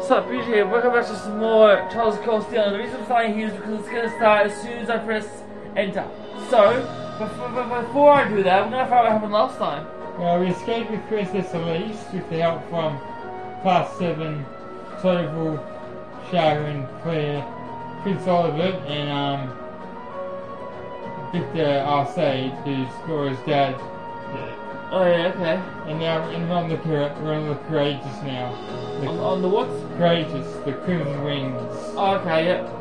So, BJ, welcome back to some more Charles Coast Steel. The reason I'm starting here is because it's going to start as soon as I press enter. So, before I do that, we're going to find out what happened last time. Well, we escaped with Princess Elise with the help from Class 7, Total, Sharon, Claire, Prince Oliver, and Victor Arcade, who's Laura's dad. Oh yeah, okay. And now we're on the Courageous now. On the what? Courageous, the Crimson Wings. Oh, okay, yep.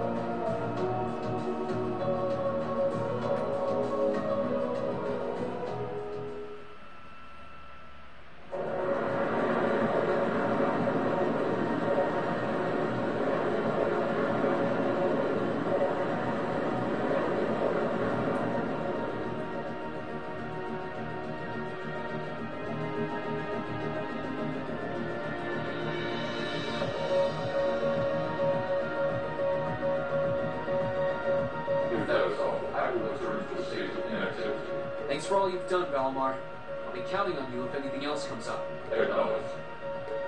Thanks for all you've done, Valimar. I'll be counting on you if anything else comes up. Acknowledged.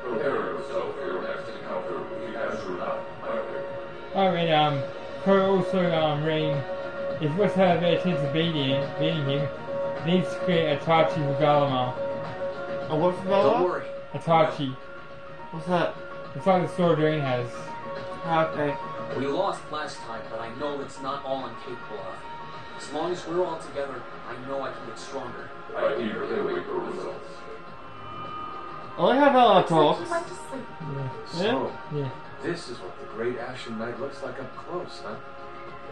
Prepare yourself for your next encounter with the Azura Hierarchy. Alright, also, Rain, if what's had a better chance of beating him, needs to create Itachi for Valimar. A what for Don't Valimar? worry. Itachi. What's that? It's like the Sword Rain has. Okay. We lost last time, but I know it's not all I'm capable of. As long as we're all together, I know I can get stronger. I eagerly await your results. I like how Valimar talks. He went to sleep. So, Yeah. this is what the Great Ashen Knight looks like up close, huh?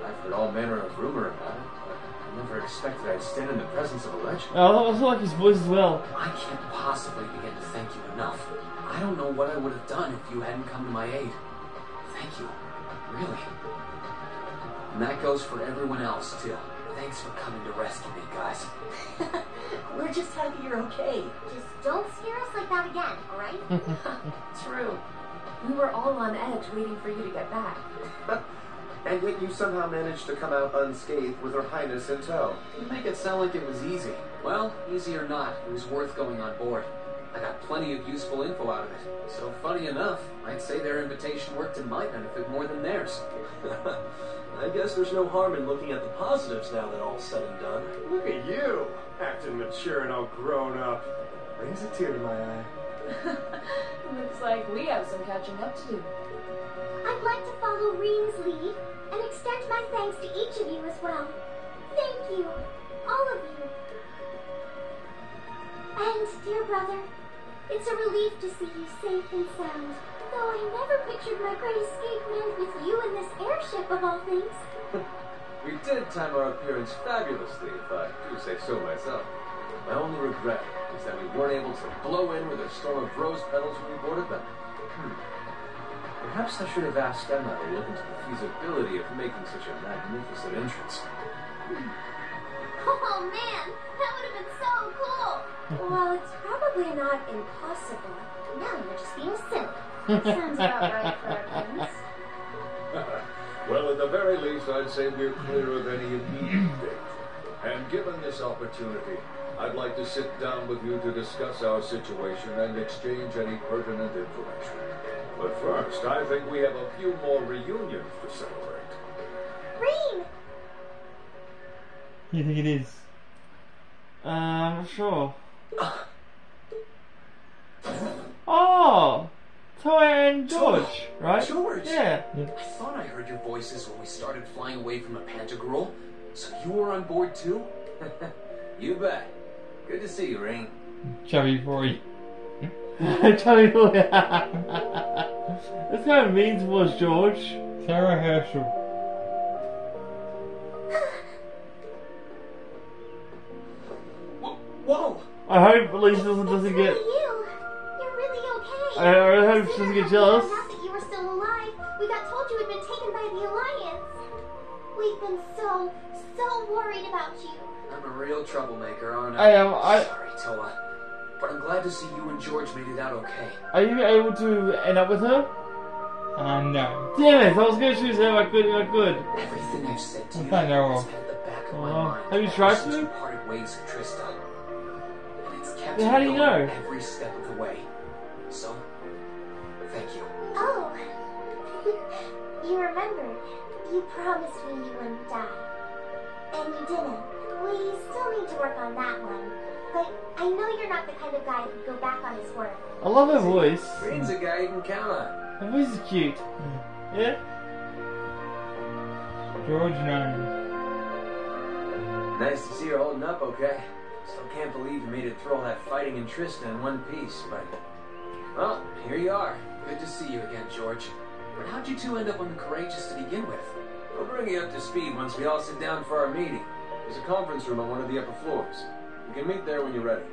I've heard all manner of rumor about it, but I never expected I'd stand in the presence of a legend. I also like his voice as well. I can't possibly begin to thank you enough. I don't know what I would have done if you hadn't come to my aid. Thank you. Really. And that goes for everyone else, too. Thanks for coming to rescue me, guys. We're just happy you're okay. Just don't scare us like that again, alright? True. We were all on edge waiting for you to get back. And yet you somehow managed to come out unscathed with Her Highness in tow. You make it sound like it was easy. Well, easy or not, it was worth going on board. I got plenty of useful info out of it. So funny enough, I'd say their invitation worked to my benefit more than theirs. I guess there's no harm in looking at the positives now that all's said and done. Look at you, acting mature and all grown up. Brings a tear to my eye. Looks like we have some catching up to do. I'd like to follow Reem's lead and extend my thanks to each of you as well. Thank you, all of you. And, dear brother, it's a relief to see you safe and sound. Though I never pictured my great escape meant with you in this airship of all things. We did time our appearance fabulously, if I do say so myself. My only regret is that we weren't able to blow in with a storm of rose petals when we boarded them. Perhaps I should have asked Emma to look into the feasibility of making such a magnificent entrance. Oh man, that would have been so cool! Well, it's probably not impossible. Now you're just being silly. Sounds about right for our friends. Well, at the very least, I'd say we're clear of any immediate danger. And given this opportunity, I'd like to sit down with you to discuss our situation and exchange any pertinent information. But first, I think we have a few more reunions to celebrate. Reem! You think it is? I'm not sure. Oh! Toei and George, right? George! Yeah. I thought I heard your voices when we started flying away from the Pantagruel. So you were on board too? You bet. Good to see you, Rain. Chubby boy. Chubby boy. This kind of mean towards George. Sarah Herschel. Whoa! I hope Elise doesn't It's get. really you. You're really okay. I really hope she doesn't get jealous. We found out that you were still alive. We got told you had been taken by the Alliance. We've been so worried about you. I'm a real troublemaker, aren't I I? am. Sorry, Toa. But I'm glad to see you and George made it out okay. Are you able to end up with her? No. Damn it! I was gonna choose her if I could. Everything I've said to you I know. has been at the back of my mind. Have you ever tried since to? you parted ways with Trista. And it's kept Then how me do you going know? every step of the way. So, thank thank you. Oh. You remembered. You promised me you wouldn't die. And you didn't. We still need to work on that one. But I know you're not the kind of guy who'd go back on his word. I love her voice. Green's a guy you can count on. Her voice is cute. Yeah? George knows. Nice to see you're holding up okay. Still can't believe you made it through all that fighting in Tristan in one piece, but... Well, here you are. Good to see you again, George. But how'd you two end up on the Courageous to begin with? We'll bring you up to speed once we all sit down for our meeting. There's a conference room on one of the upper floors. You can meet there when you're ready.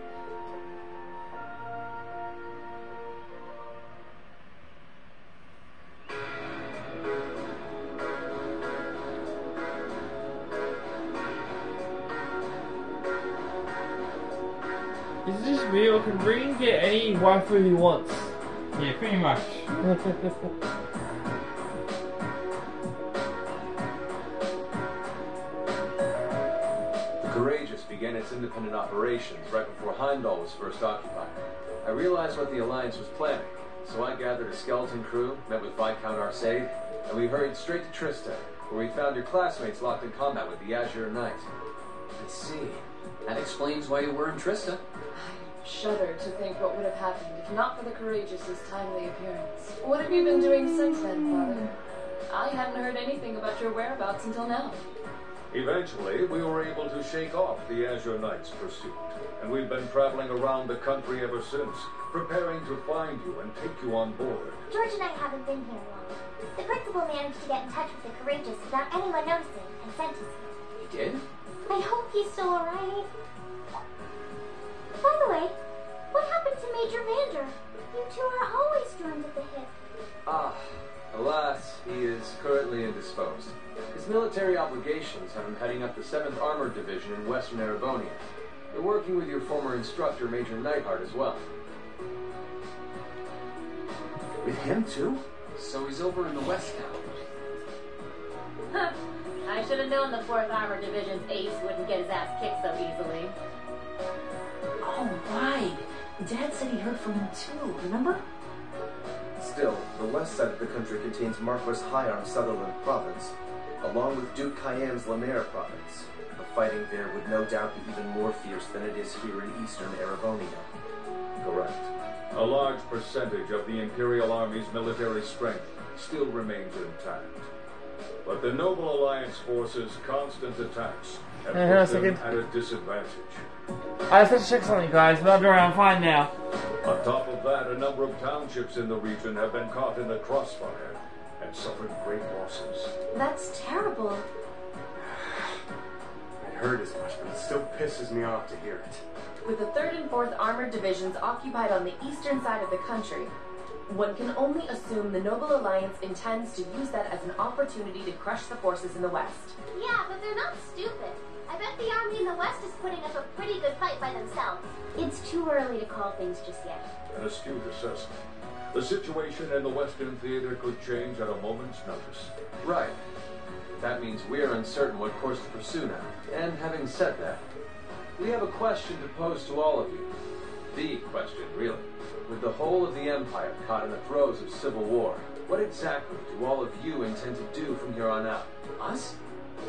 Is this real? Can Ring get any waifu he wants? Yeah, pretty much. The Courageous began its independent operations right before Heimdall was first occupied. I realized what the Alliance was planning, so I gathered a skeleton crew, met with Viscount Arcade, and we hurried straight to Tristan, where we found your classmates locked in combat with the Azure Knight. I see. That explains why you were in Trista. I shudder to think what would have happened if not for the Courageous's timely appearance. What have you been doing since then, Father? I hadn't heard anything about your whereabouts until now. Eventually, we were able to shake off the Azure Knight's pursuit, and we've been traveling around the country ever since, preparing to find you and take you on board. George and I haven't been here long. The principal managed to get in touch with the Courageous without anyone noticing and sent us here. You did? I hope he's still alright. By the way, what happened to Major Vander? You two are always joined at the hip. Ah, alas, he is currently indisposed. His military obligations have him heading up the 7th Armored Division in Western Erebonia. You're working with your former instructor, Major Neidhart, as well. With him too? So he's over in the West now. I should have known the 4th Armored Division's ace wouldn't get his ass kicked so easily. Oh, right. Dad said he heard from him too, remember? Still, the west side of the country contains Marquis Hayar's Sutherland province, along with Duke Khayyam's Lemaire province. The fighting there would no doubt be even more fierce than it is here in eastern Erebonia. Correct. A large percentage of the Imperial Army's military strength still remains intact. But the Noble Alliance forces' constant attacks have Hang on a put them second. at a disadvantage. I just have to check something, guys, but I'm fine now. On top of that, a number of townships in the region have been caught in the crossfire and suffered great losses. That's terrible. I heard as much, but it still pisses me off to hear it. With the 3rd and 4th Armored Divisions occupied on the eastern side of the country, one can only assume the Noble Alliance intends to use that as an opportunity to crush the forces in the west. Yeah, but they're not stupid. I bet the army in the west is putting up a pretty good fight by themselves. It's too early to call things just yet. An astute assessment. The situation in the Western Theater could change at a moment's notice. Right. That means we're uncertain what course to pursue now. And having said that, we have a question to pose to all of you. The question, really. With the whole of the Empire caught in the throes of civil war, what exactly do all of you intend to do from here on out? Us?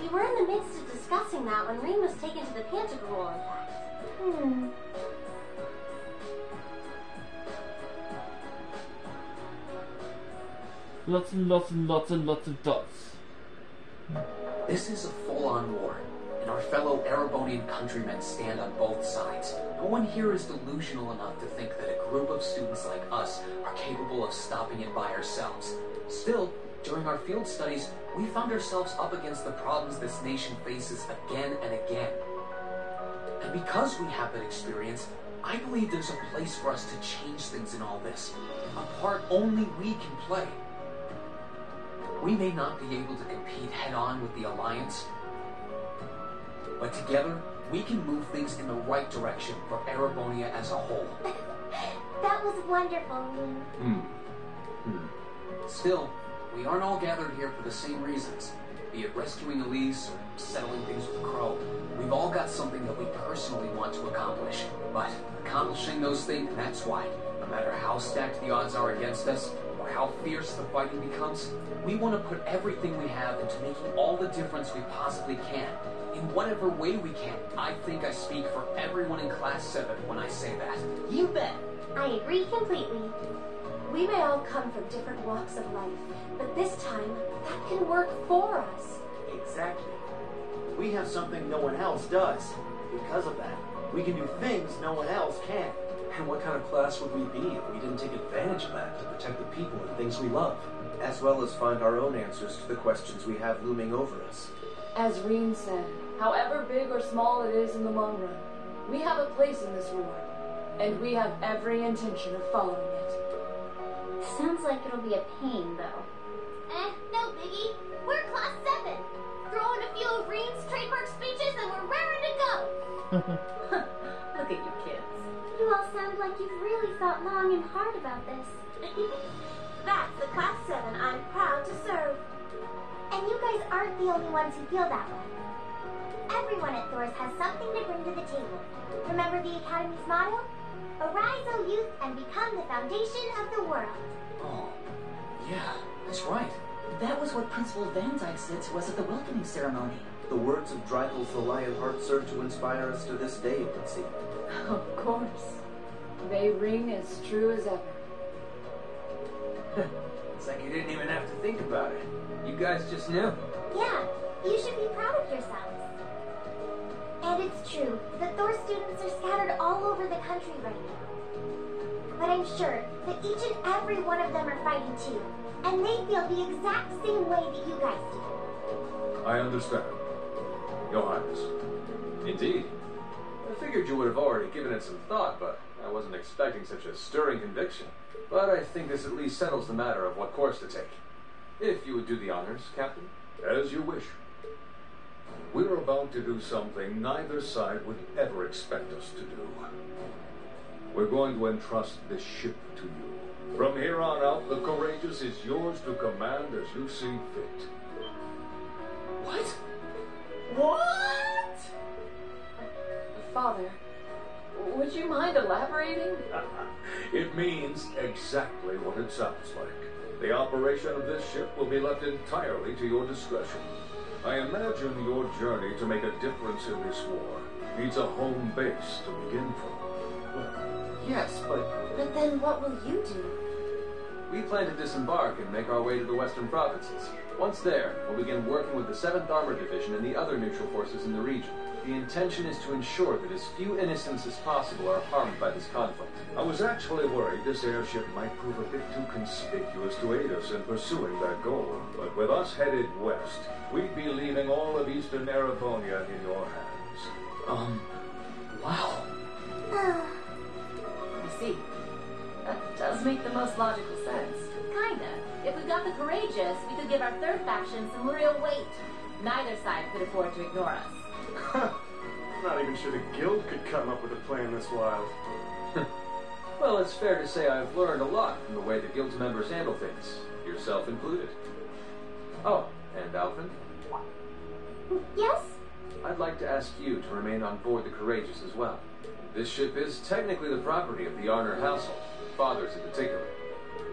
We were in the midst of discussing that when Ring was taken to the Pantagruel, in fact. Lots and lots and lots and lots of dots. This is a full-on war, and our fellow Erebonian countrymen stand on both sides. No one here is delusional enough to think that a group of students like us are capable of stopping it by ourselves. Still, during our field studies, we found ourselves up against the problems this nation faces again and again. And because we have that experience, I believe there's a place for us to change things in all this. A part only we can play. We may not be able to compete head-on with the Alliance, but together, we can move things in the right direction for Erebonia as a whole. That was wonderful, Ring. Still, we aren't all gathered here for the same reasons. Be it rescuing Elise or settling things with Crow. We've all got something that we personally want to accomplish. But accomplishing those things, that's why, no matter how stacked the odds are against us, or how how fierce the fighting becomes? We want to put everything we have into making all the difference we possibly can, in whatever way we can. I think I speak for everyone in Class 7 when I say that. You bet. I agree completely. We may all come from different walks of life, but this time, that can work for us. Exactly. We have something no one else does. Because of that, we can do things no one else can. And what kind of class would we be if we didn't take advantage of that to protect the people and things we love? As well as find our own answers to the questions we have looming over us. As Reen said, however big or small it is in the long run, we have a place in this war, and we have every intention of following it. Sounds like it'll be a pain, though. No biggie. We're Class 7. Throw in a few of Reen's trademark speeches and we're raring to go. Look at you kids. You all sound like you've really thought long and hard about this. That's the Class 7 I'm proud to serve. And you guys aren't the only ones who feel that way. Everyone at Thor's has something to bring to the table. Remember the Academy's motto? Arise, O youth, and become the foundation of the world. Oh, yeah, that's right. That was what Principal Van Dyke said to us at the welcoming ceremony. The words of Drypel's the Lionheart serve to inspire us to this day, it would seem. Of course. They ring as true as ever. It's like you didn't even have to think about it. You guys just knew. Yeah, you should be proud of yourselves. And it's true that Thor students are scattered all over the country right now. But I'm sure that each and every one of them are fighting too. And they feel the exact same way that you guys do. I understand, Your Highness. Indeed. I figured you would have already given it some thought, but I wasn't expecting such a stirring conviction. But I think this at least settles the matter of what course to take. If you would do the honors, Captain. As you wish. We're about to do something neither side would ever expect us to do. We're going to entrust this ship to you. From here on out, the Courageous is yours to command as you see fit. What? What? Father, would you mind elaborating? It means exactly what it sounds like. The operation of this ship will be left entirely to your discretion. I imagine your journey to make a difference in this war needs a home base to begin from. Well, yes, but... But then what will you do? We plan to disembark and make our way to the western provinces. Once there, we'll begin working with the 7th Armored Division and the other neutral forces in the region. The intention is to ensure that as few innocents as possible are harmed by this conflict. I was actually worried this airship might prove a bit too conspicuous to aid us in pursuing that goal. But with us headed west, we'd be leaving all of Eastern Erebonia in your hands. Wow. I see. That does make the most logical sense. Kinda. If we got the Courageous, we could give our third faction some real weight. Neither side could afford to ignore us. I'm not even sure the Guild could come up with a plan this wild. Well, it's fair to say I've learned a lot from the way the Guild's members handle things, yourself included. Oh, and Alvin? Yes? I'd like to ask you to remain on board the Courageous as well. This ship is technically the property of the Arner household, fathers in particular.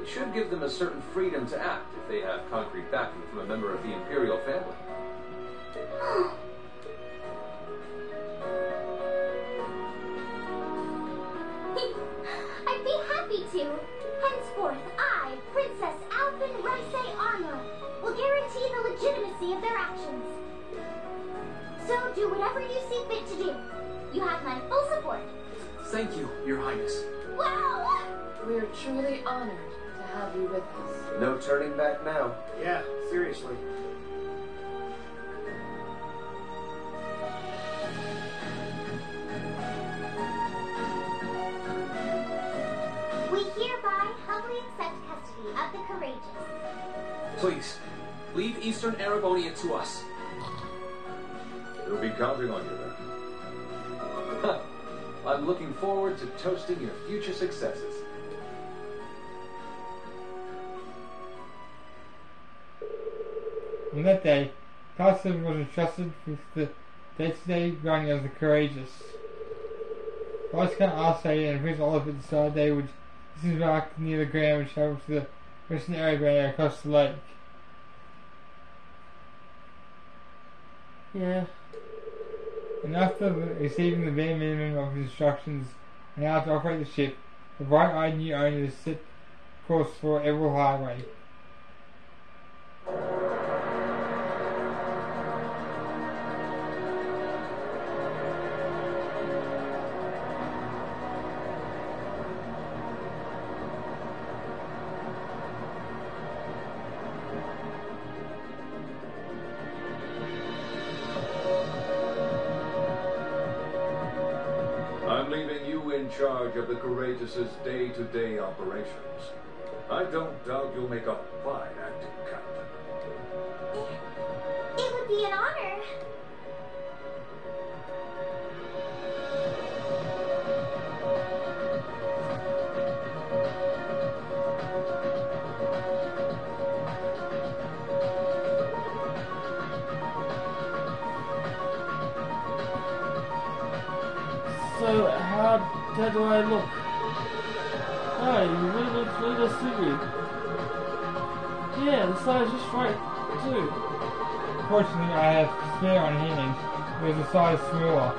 It should give them a certain freedom to act if they have concrete backing from a member of the Imperial family. I'd be happy to. Henceforth, I, Princess Alvin Rice Armor, will guarantee the legitimacy of their actions. So do whatever you see fit to do. You have my full support. Thank you, Your Highness. Wow! We're truly honored to have you with us. No turning back now. Yeah, seriously. We hereby humbly accept custody of the Courageous. Please, leave Eastern Erebonia to us. We'll be counting on you then. I'm looking forward to toasting your future successes. On that day, Carson was entrusted with the day-to-day running of the Courageous. Viscount Arcey and Prince Oliver decided they would disembark near the ground and travel to the There's an elevator across the lake. Yeah. And after receiving the bare minimum of instructions on how to operate the ship, the bright-eyed new owners set course for Everil Highway. I'm leaving you in charge of the Courageous's day-to-day operations. I don't doubt you'll make a fine acting captain. It would be an honor. So, how do I look? Oh, you really look silly. Yeah, the size just right, too. Fortunately, I have spare on hand. It was a size smaller.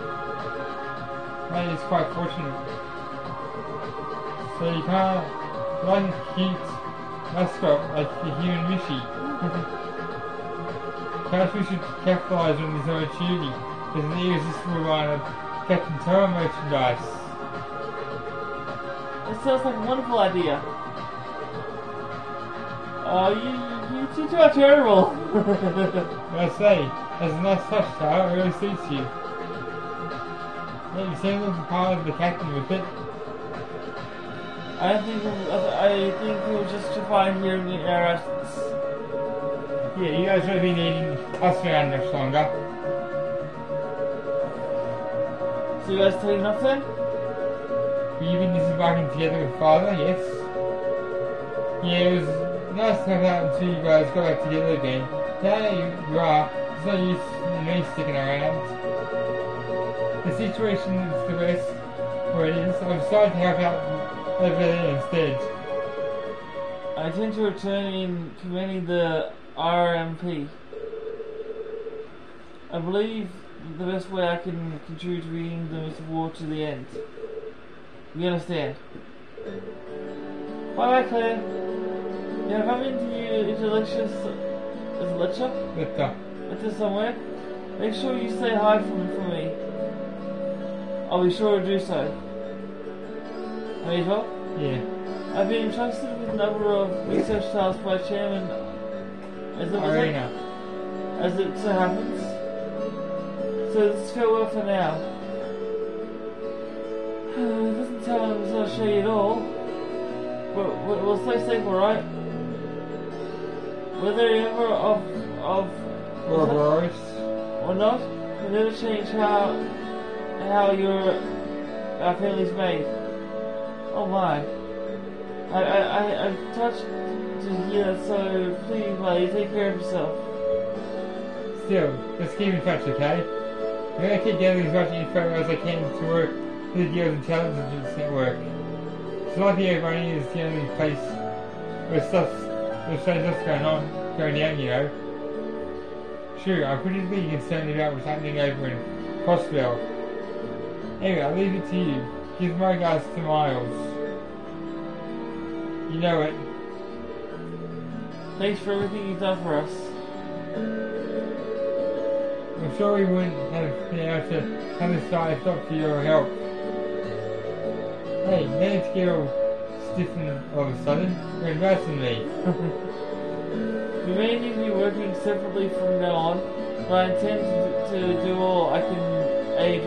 That is quite fortunate. So you can't like a cute mascot like the human Mishi. Perhaps we should capitalize on this opportunity with an irresistible line of Captain Terra merchandise. That sounds like a wonderful idea. You two are terrible. I say, as a nice touch, Tara, it really suits you. Yeah, you seem like part of the captain with it. I think it was just to find hearing in our absence. Yeah, you guys will be needing us around much longer. So you guys taking off then? You've been disembarking together with Father, yes? Yeah, it was nice to have that until you guys got back together again. Now you are, there's no use in me sticking around. The situation is the best where it is. I've decided to help out over there instead. I intend to return in commanding the RMP. I believe the best way I can contribute to bringing the war to the end. You understand? Bye bye, Claire. Yeah, if I'm into lectures, is it lecture? Lecture somewhere. Make sure you say hi for me. I'll be sure to do so. Amito? Yeah. I've been entrusted with a number of research tasks by Chairman Arena. As it so happens. So let's farewell for now. It doesn't sound like it's not shady at all. But we'll stay safe, alright? Whether you're ever of Ouroboros or not, will never change how our family's made. Oh my. I'm touched to hear that, so please, buddy, take care of yourself. Still, let's keep in touch, okay? I'm going to keep gathering as much info as I can to work with the Guild Intelligence Network. It's likely Irvine is the only place where strange stuff's going down, you know. Sure, I'm pretty concerned about what's happening over in Crossbell. Anyway, I'll leave it to you. Give my regards to Miles. You know it. Thanks for everything you've done for us. I'm sure we wouldn't have been able to have this side stop for your help. Hey, managed to get all stiffened all of a sudden. You're embarrassing me. We may need to be working separately from now on, but I intend to do all I can aid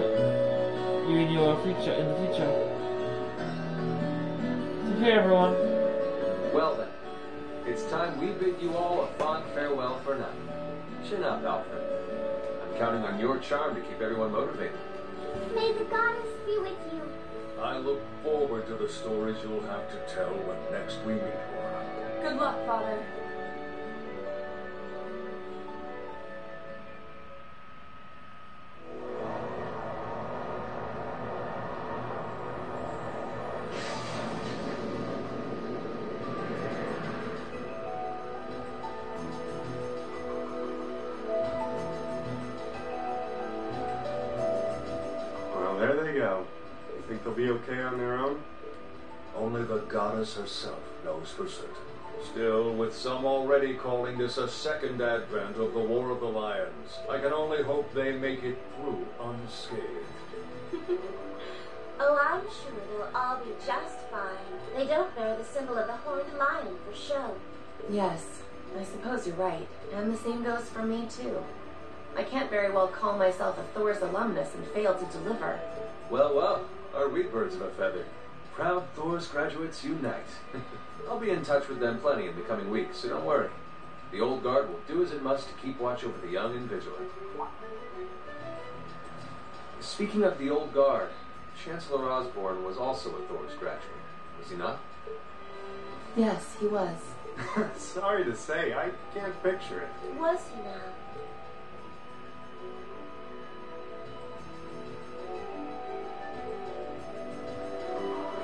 you in the future. Take care, everyone. Well then, it's time we bid you all a fond farewell for now. Chin up, Alfred. I'm counting on your charm to keep everyone motivated. May the goddess be with you. I look forward to the stories you'll have to tell when next we meet, Laura. Good luck, Father. Trio. You think they'll be okay on their own? Only the goddess herself knows for certain. Still, with some already calling this a second advent of the War of the Lions, I can only hope they make it through unscathed. Oh, I'm sure they'll all be just fine. They don't bear the symbol of the horned lion for show. Yes, I suppose you're right. And the same goes for me, too. I can't very well call myself a Thor's alumnus and fail to deliver. Well, well, are we birds of a feather? Proud Thor's graduates unite. I'll be in touch with them plenty in the coming weeks, so don't worry. The old guard will do as it must to keep watch over the young and vigilant. Speaking of the old guard, Chancellor Osborne was also a Thor's graduate, was he not? Yes, he was. Sorry to say, I can't picture it. Was he now?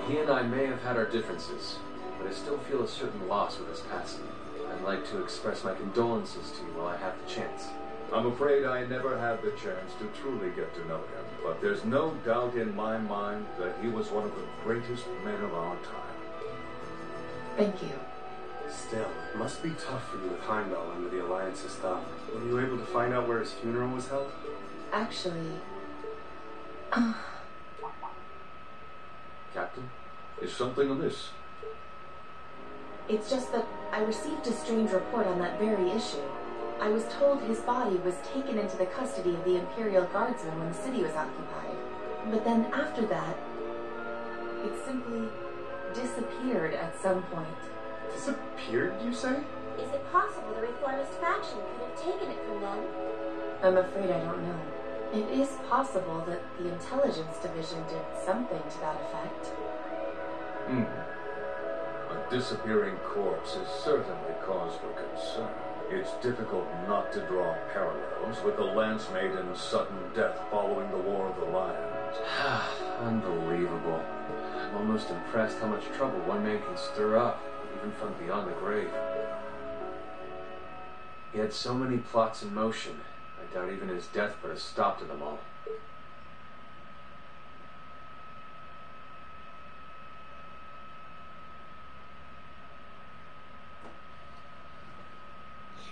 He and I may have had our differences, but I still feel a certain loss with his passing. I'd like to express my condolences to you while I have the chance. I'm afraid I never had the chance to truly get to know him, but there's no doubt in my mind that he was one of the greatest men of our time. Thank you. Still, it must be tough for you with Heimdall under the Alliance's thumb. Were you able to find out where his funeral was held? Actually... Captain? Is something amiss? It's just that I received a strange report on that very issue. I was told his body was taken into the custody of the Imperial Guardsmen when the city was occupied. But then after that, it simply disappeared at some point. Disappeared, you say? Is it possible the Reformist faction could have taken it from them? I'm afraid I don't know. It is possible that the Intelligence Division did something to that effect. A disappearing corpse is certainly cause for concern. It's difficult not to draw parallels with the Lance Maiden's sudden death following the War of the Lions. Unbelievable. I'm almost impressed how much trouble one man can stir up, even from beyond the grave. He had so many plots in motion, I doubt even his death put a stop to them all.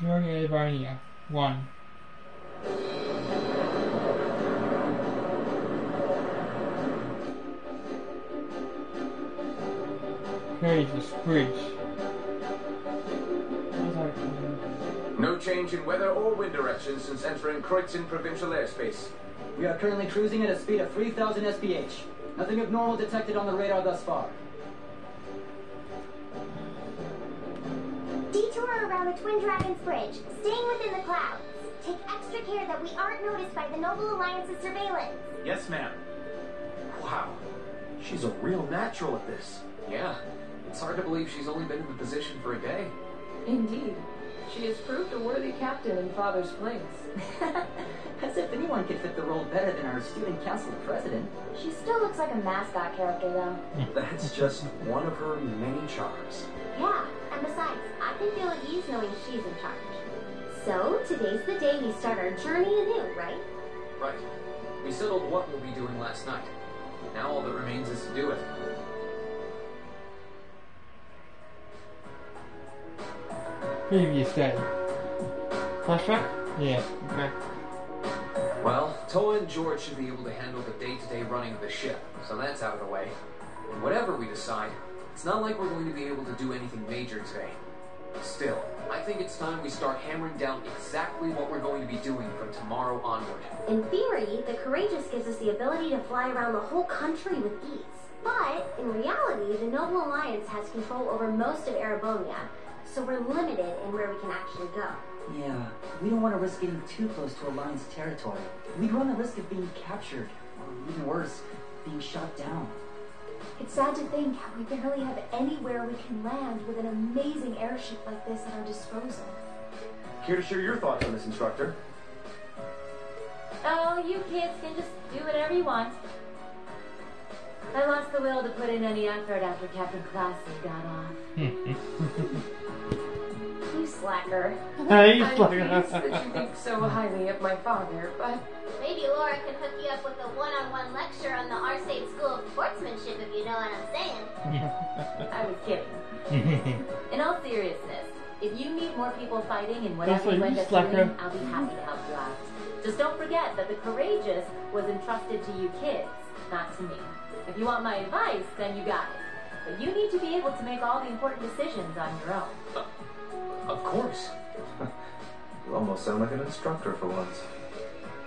Surely Varnia, 1. Courageous Bridge. No change in weather or wind direction since entering Kreutzen provincial airspace. We are currently cruising at a speed of 3,000 SPH. Nothing abnormal detected on the radar thus far. Detour around the Twin Dragons Bridge, staying within the clouds. Take extra care that we aren't noticed by the Noble Alliance's surveillance. Yes, ma'am. Wow. She's a real natural at this. Yeah, it's hard to believe she's only been in the position for a day. Indeed. She has proved a worthy captain in Father's place. As if anyone could fit the role better than our student council president. She still looks like a mascot character, though. That's just one of her many charms. Yeah, and besides, I can feel at ease knowing she's in charge. So, today's the day we start our journey anew, right? Right. We settled what we'll be doing last night. Now all that remains is to do it. Previous day. Flashback? Yeah. Okay. Well, Toa and George should be able to handle the day-to-day running of the ship, so that's out of the way. And whatever we decide, it's not like we're going to be able to do anything major today. Still, I think it's time we start hammering down exactly what we're going to be doing from tomorrow onward. In theory, the Courageous gives us the ability to fly around the whole country with ease. But, in reality, the Noble Alliance has control over most of Erebonia, so we're limited in where we can actually go. Yeah, we don't want to risk getting too close to Alliance territory. We'd run the risk of being captured, or even worse, being shot down. It's sad to think how we barely have anywhere we can land with an amazing airship like this at our disposal. Care to share your thoughts on this, instructor? Oh, you kids can just do whatever you want. I lost the will to put in any effort after Captain Classy got off. You slacker. Hey, I'm slacker. pleased that you think so highly of my father, but Maybe Laura can hook you up with a one-on-one lecture on the Arsate School of Sportsmanship, if you know what I'm saying. I was kidding. In all seriousness, if you need more people fighting in whatever you end up doing, I'll be happy to help you out. Just don't forget that the Courageous was entrusted to you kids, not to me. If you want my advice, then you got it. But you need to be able to make all the important decisions on your own. Of course. You almost sound like an instructor for once.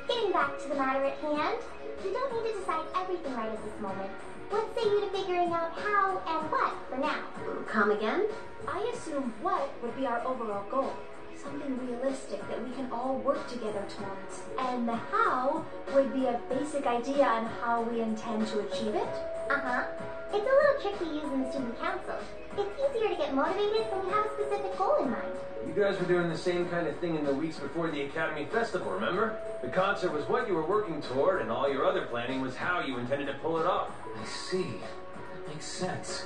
Getting back to the matter at hand, you don't need to decide everything right at this moment. What say you to figuring out how and what for now? Come again? I assume what would be our overall goal. Something realistic that we can all work together towards. And the how would be a basic idea on how we intend to achieve it. Uh-huh. It's a little tricky using the student council. It's easier to get motivated when you have a specific goal in mind. You guys were doing the same kind of thing in the weeks before the Academy Festival, remember? The concert was what you were working toward, and all your other planning was how you intended to pull it off. I see. That makes sense.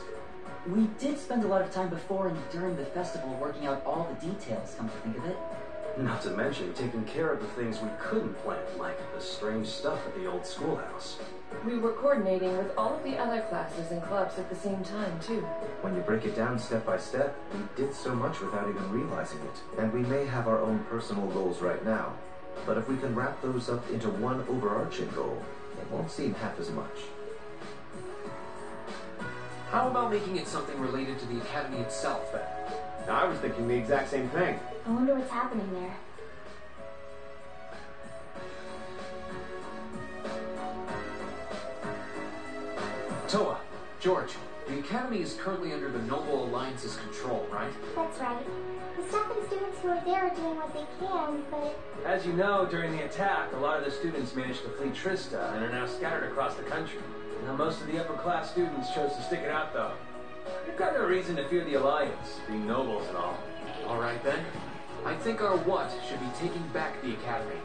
We did spend a lot of time before and during the festival working out all the details, come to think of it. Not to mention taking care of the things we couldn't plan, like the strange stuff at the old schoolhouse. we were coordinating with all of the other classes and clubs at the same time, too. When you break it down step by step, we did so much without even realizing it. And we may have our own personal goals right now, but if we can wrap those up into one overarching goal, it won't seem half as much. How about making it something related to the Academy itself, then? Now, I was thinking the exact same thing. I wonder what's happening there. Toa, George, the Academy is currently under the Noble Alliance's control, right? That's right. The staff and students who are there are doing what they can, but... As you know, during the attack, a lot of the students managed to flee Trista and are now scattered across the country. Now, most of the upper-class students chose to stick it out, though. You've got no reason to fear the Alliance, being nobles and all. All right, then. I think our what should be taking back the Academy.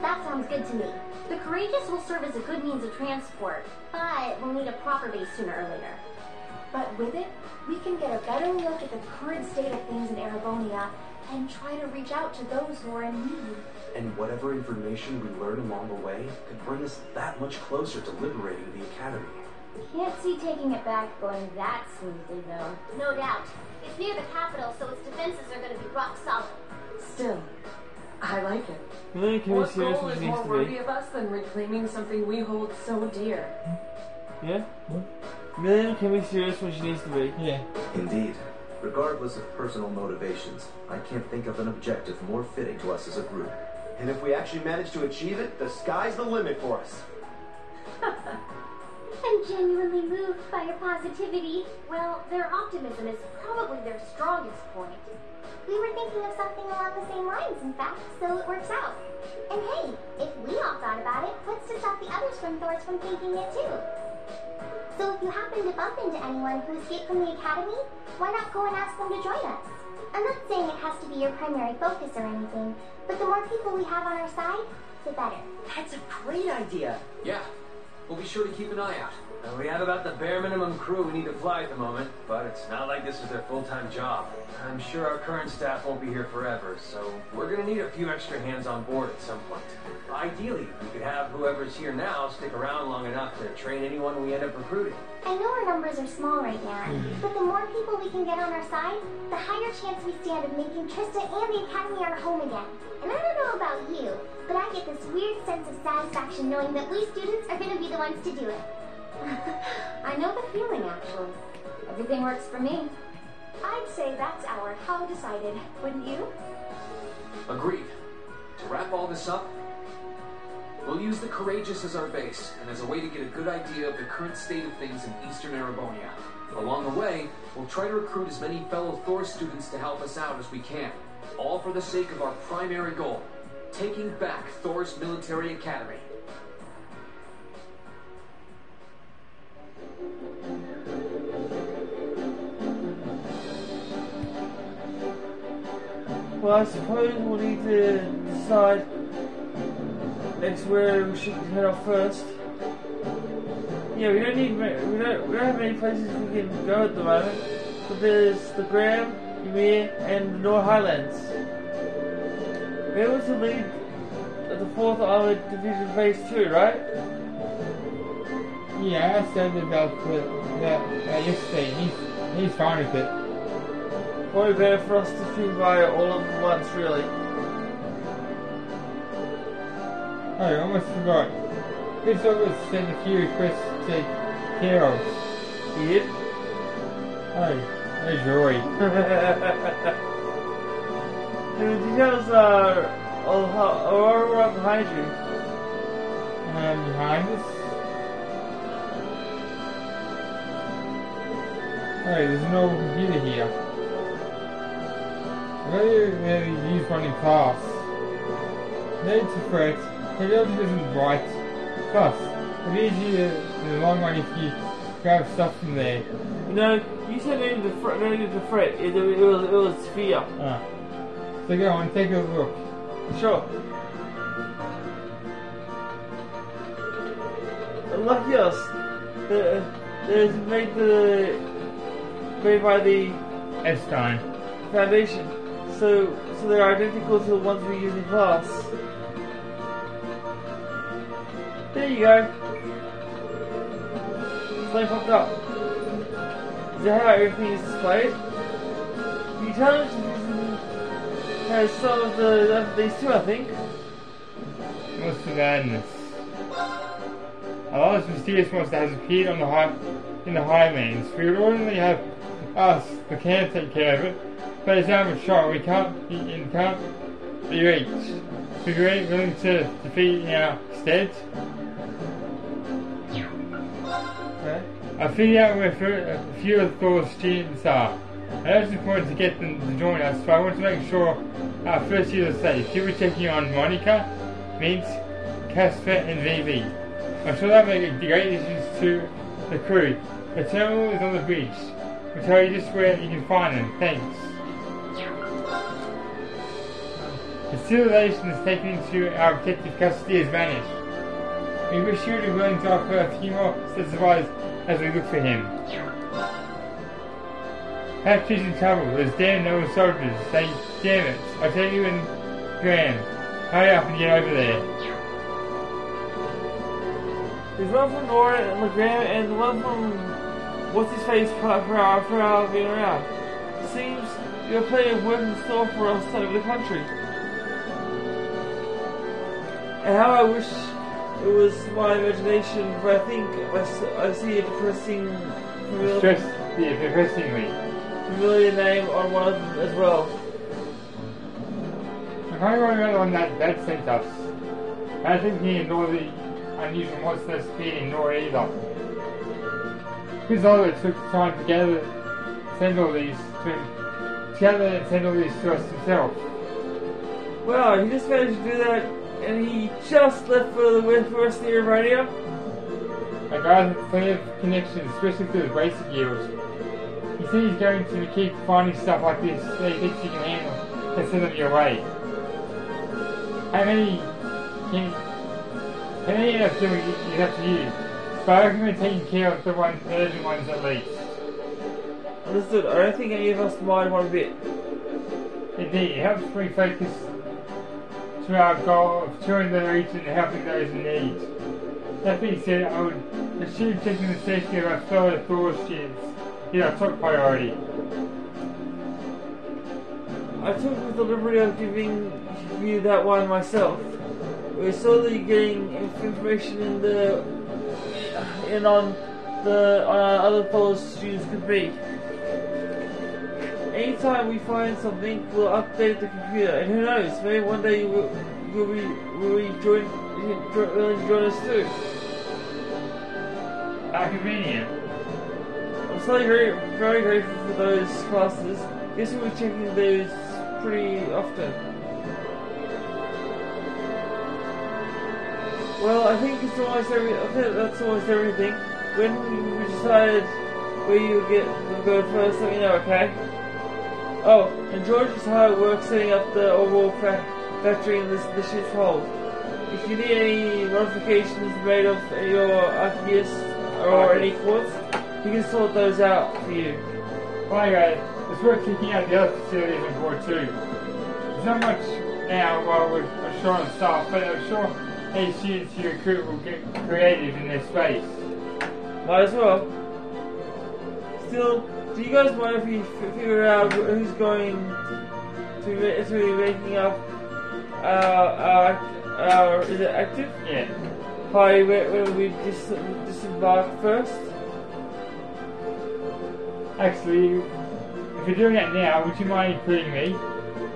That sounds good to me. The Courageous will serve as a good means of transport, but we'll need a proper base sooner or later. But with it, we can get a better look at the current state of things in Erebonia and try to reach out to those who are in need. And whatever information we learn along the way could bring us that much closer to liberating the Academy. Can't see taking it back going that smoothly, though. No doubt. It's near the capital, so its defenses are going to be rock solid. Still, I like it. Really, can What we serious goal what is it needs more to worthy be? of us than reclaiming something we hold so dear? Yeah? Million can be serious when she needs to be. Yeah. Indeed. Regardless of personal motivations, I can't think of an objective more fitting to us as a group. And if we actually manage to achieve it, the sky's the limit for us. I'm genuinely moved by your positivity. Well, their optimism is probably their strongest point. We were thinking of something along the same lines, in fact, so it works out. And hey, if we all thought about it, what's to stop the others from Thors from thinking it too? So if you happen to bump into anyone who escaped from the Academy, why not go and ask them to join us? I'm not saying it has to be your primary focus or anything, but the more people we have on our side, the better. That's a great idea. Yeah, we'll be sure to keep an eye out. We have about the bare minimum crew we need to fly at the moment, but it's not like this is their full-time job. I'm sure our current staff won't be here forever, so we're gonna need a few extra hands on board at some point. Ideally, we could have whoever's here now stick around long enough to train anyone we end up recruiting. I know our numbers are small right now, but the more people we can get on our side, the higher chance we stand of making Trista and the Academy our home again. And I don't know about you, but I get this weird sense of satisfaction knowing that we students are going to be the ones to do it. I know the feeling, actually. Everything works for me. I'd say that's our how decided, wouldn't you? Agreed. To wrap all this up, we'll use the Courageous as our base, and as a way to get a good idea of the current state of things in Eastern Erebonia. Along the way, we'll try to recruit as many fellow Thor students to help us out as we can, all for the sake of our primary goal, taking back Thor's military academy. Well, I suppose we'll need to decide next where we should head off first. Yeah, we don't have many places we can go at the moment. But there's the Graham, Ymir, and the North Highlands. We were able to lead the 4th Armored Division Phase 2, right? Yeah, I said about that yesterday. He's fine with it. Probably better for us to swing by all of them once, really. Oh, I almost forgot. This always sent a few requests to take care of. He did? Oh, there's Roy. The details are right behind you. Behind us? Oh, there's no computer here. Really use one in class. No, it's a threat. Technology isn't right. Plus, it's easier in the long run if you grab stuff from there. No, you said no need to fret. It was fear. Ah. So go on, take a look. Sure. Lucky us. There's made by the Epstein Foundation. So they're identical to the ones we use in class. There you go. Something popped up. Is that how everything is displayed? The intelligence has some of these too, I think. What's the madness? A large mysterious monster has appeared on in the Highlands. We would ordinarily have us, the can, take care of it, but it's out of shot. We can't be reached. Would you be willing to defeat in our stead? Okay. I figured out where a few of Thor's students are. I just wanted to get them to join us, so I want to make sure our first year is safe. You'll be checking on Monica, Mint, Casper, and VV. I'm sure that'll make great additions to the crew. The terminal is on the bridge. We'll tell you just where you can find them. Thanks. The civilization is taken into our protective custody has vanished. We wish you to be willing to offer a few more sets of eyes as we look for him. Patrick's in trouble. There's damn no soldiers. Say, damn it. I'll tell you in Graham. Hurry up and get over there. There's one from Nora and LeGrand and one from What's-His-Face for our being around. Seems you have plenty of work in store for us over the country. And how I wish it was my imagination, but I think I see a depressingly familiar name on one of them as well. I can't remember on that sent us. I think he nor the unusual monsters appeared in Nor either. His Oliver took the time to send all these to us himself. Wow, he just managed to do that, and he just left for the rest of the Romania? A guy with plenty of connections, especially through the Bracer Guild. He said he's going to keep finding stuff like this that he thinks he can handle and send them your way. How many end up doing is up to you, but I recommend taking care of the urgent ones at least. Understood. I don't think any of us mind one bit. Indeed, it helps bring focus to our goal of touring the region and helping those in need. That being said, I would assume checking the safety of our fellow Thor students is our top priority. I took the liberty of giving you that one myself. We saw that you're getting information on other fellow students could be. Anytime we find something, we'll update the computer, and who knows, maybe one day you'll join us too. How convenient. I'm so very grateful for those classes. Guess we'll be checking those pretty often. Well, I think that's almost everything. When we decide where you'll go first, let me know, okay? Oh, and George is hard at work setting up the overall factory in the ship's hold. If you need any modifications made of your Arceus or any quartz, he can sort those out for you. Bye guys. it's worth checking out the other facilities on board too. There's not much now while we're short on staff, but I'm sure any students you recruit will get creative in their space. Might as well. Still, do you guys mind if we figure out who's going to be making up our is it active? Yeah. Party where we disembark first? Actually, if you're doing that now, would you mind including me?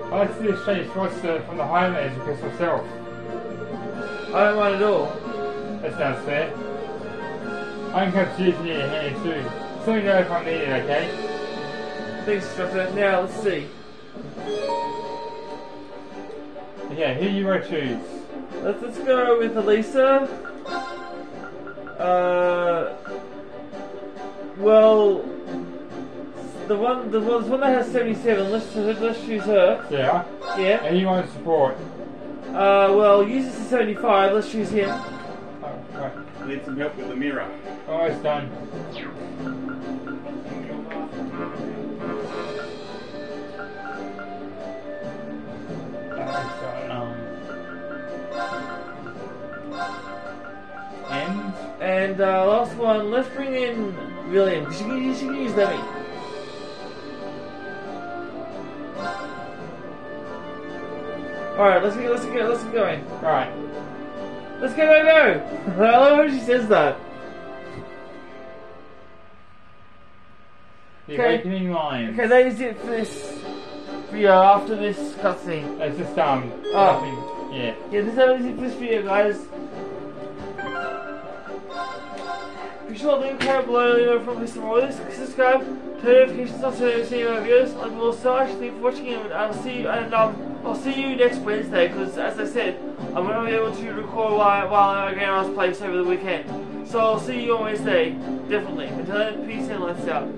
I'd like to do a strange roster from the Highlanders because myself. I don't mind at all. That sounds fair. I can come to you if you need a hand too. So let me know if I need it, okay? Thanks, Instructor. Now, let's see. Okay, who you want to choose? Let's go with Elisa. Well, the one that has 77. Let's choose her. Yeah. Yeah. And you want to support? Well, uses is 75. Let's choose him. Oh, right. Need some help with the mirror. Oh, it's done. And last one, let's bring in William. She can use Demi. Alright, let's get going. Alright. Let's go. I love when she says that. The awakening line. Okay, that is it for this video after this cutscene. It's just nothing. Yeah. Yeah, this is it for this video, guys. Be sure to comment below from Mr. Morris, subscribe, turn notifications on to see my videos, and we'll start actually watching it. I'll see you next Wednesday, because as I said, I'm going to be able to record while I'm at Grandma's place over the weekend. So I'll see you on Wednesday, definitely. Until then, peace and lights out.